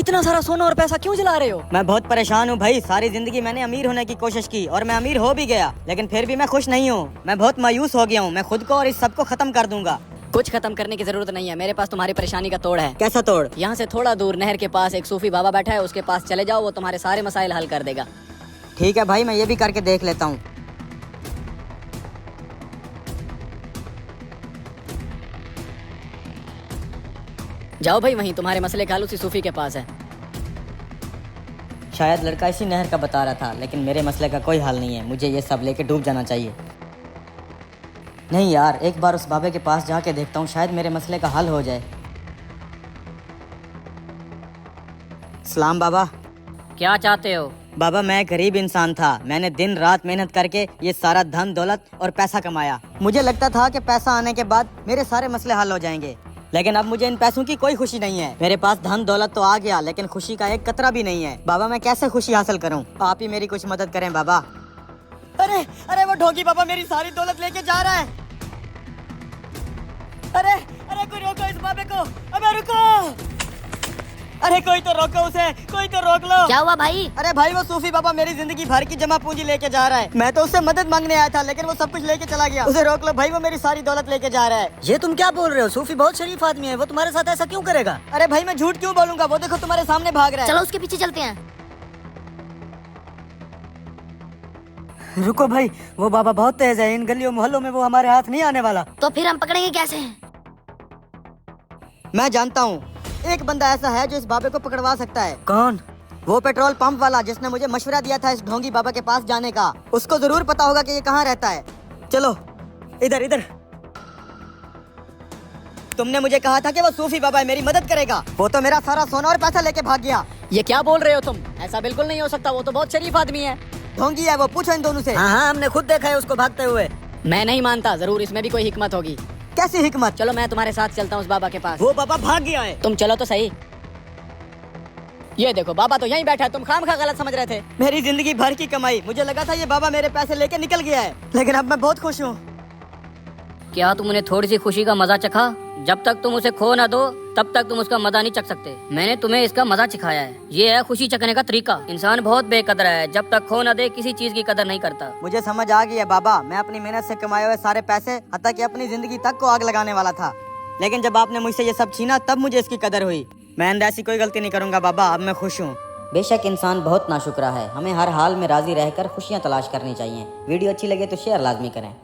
इतना सारा सोना और पैसा क्यों जला रहे हो? मैं बहुत परेशान हूँ भाई। सारी जिंदगी मैंने अमीर होने की कोशिश की और मैं अमीर हो भी गया, लेकिन फिर भी मैं खुश नहीं हूँ। मैं बहुत मायूस हो गया हूँ। मैं खुद को और इस सब को खत्म कर दूंगा। कुछ खत्म करने की जरूरत नहीं है, मेरे पास तुम्हारी परेशानी का तोड़ है। कैसा तोड़? यहाँ से थोड़ा दूर नहर के पास एक सूफी बाबा बैठा है, उसके पास चले जाओ, वो तुम्हारे सारे मसाइल हल कर देगा। ठीक है भाई, मैं ये भी करके देख लेता हूँ। जाओ भाई, वहीं तुम्हारे मसले का हल उसी सूफी के पास है। शायद लड़का इसी नहर का बता रहा था, लेकिन मेरे मसले का कोई हल नहीं है। मुझे ये सब लेके डूब जाना चाहिए। नहीं यार, एक बार उस बाबे के पास जाके देखता हूँ, शायद मेरे मसले का हल हो जाए। सलाम बाबा। क्या चाहते हो? बाबा, मैं गरीब इंसान था। मैंने दिन रात मेहनत करके ये सारा धन दौलत और पैसा कमाया। मुझे लगता था कि पैसा आने के बाद मेरे सारे मसले हल हो जाएंगे, लेकिन अब मुझे इन पैसों की कोई खुशी नहीं है। मेरे पास धन दौलत तो आ गया, लेकिन खुशी का एक कतरा भी नहीं है। बाबा, मैं कैसे खुशी हासिल करूं? आप ही मेरी कुछ मदद करें बाबा। अरे अरे, वो ढोंगी बाबा मेरी सारी दौलत लेके जा रहा है। अरे अरे, कोई रोको इस बाबे को। अबे रुको, अरे कोई तो रोको उसे, कोई तो रोक लो। क्या हुआ भाई? अरे भाई, वो सूफी बाबा मेरी जिंदगी भर की जमा पूंजी लेके जा रहा है। मैं तो उससे मदद मांगने आया था, लेकिन वो सब कुछ लेके चला गया। उसे रोक लो भाई, वो मेरी सारी दौलत लेके जा रहा है। ये तुम क्या बोल रहे हो? सूफी बहुत शरीफ आदमी है, वो तुम्हारे साथ ऐसा क्यों करेगा? अरे भाई, मैं झूठ क्यों बोलूंगा? वो देखो तुम्हारे सामने भाग रहा है। चलो उसके पीछे चलते हैं। रुको भाई, वो बाबा बहुत तेज है। इन गलियों मोहल्लों में वो हमारे हाथ नहीं आने वाला। तो फिर हम पकड़ेंगे कैसे? मैं जानता हूँ, एक बंदा ऐसा है जो इस बाबे को पकड़वा सकता है। कौन? वो पेट्रोल पंप वाला जिसने मुझे मशवरा दिया था इस ढोंगी बाबा के पास जाने का। उसको जरूर पता होगा कि ये कहाँ रहता है। चलो इधर इधर। तुमने मुझे कहा था कि वो सूफी बाबा है, मेरी मदद करेगा। वो तो मेरा सारा सोना और पैसा लेके भाग गया। ये क्या बोल रहे हो तुम? ऐसा बिल्कुल नहीं हो सकता, वो तो बहुत शरीफ आदमी है। ढोंगी है वो, पूछो इन दोनों से। हाँ हाँ, हमने खुद देखा है उसको भागते हुए। मैं नहीं मानता, जरूर इसमें भी कोई हिकमत होगी। कैसी हिकमत? चलो मैं तुम्हारे साथ चलता हूँ उस बाबा के पास। वो बाबा भाग गया है। तुम चलो तो सही। ये देखो, बाबा तो यहीं बैठा है, तुम खामखा गलत समझ रहे थे। मेरी जिंदगी भर की कमाई, मुझे लगा था ये बाबा मेरे पैसे लेके निकल गया है, लेकिन अब मैं बहुत खुश हूँ। क्या तुम उन्हें थोड़ी सी खुशी का मजा चखा? जब तक तुम उसे खो ना दो तब तक तुम उसका मजा नहीं चख सकते। मैंने तुम्हें इसका मजा सिखाया है। ये है खुशी चखने का तरीका। इंसान बहुत बेकदर है, जब तक खो ना दे किसी चीज की कदर नहीं करता। मुझे समझ आ गई है बाबा। मैं अपनी मेहनत से कमाए हुए सारे पैसे, हत्ता कि अपनी जिंदगी तक को आग लगाने वाला था, लेकिन जब आपने मुझसे ये सब छीना तब मुझे इसकी कदर हुई। मैं आइंदा ऐसी कोई गलती नहीं करूंगा बाबा। अब मैं खुश हूँ। बेशक इंसान बहुत नाशुक्रा है, हमें हर हाल में राजी रहकर खुशियाँ तलाश करनी चाहिए। वीडियो अच्छी लगे तो शेयर लाजमी करें।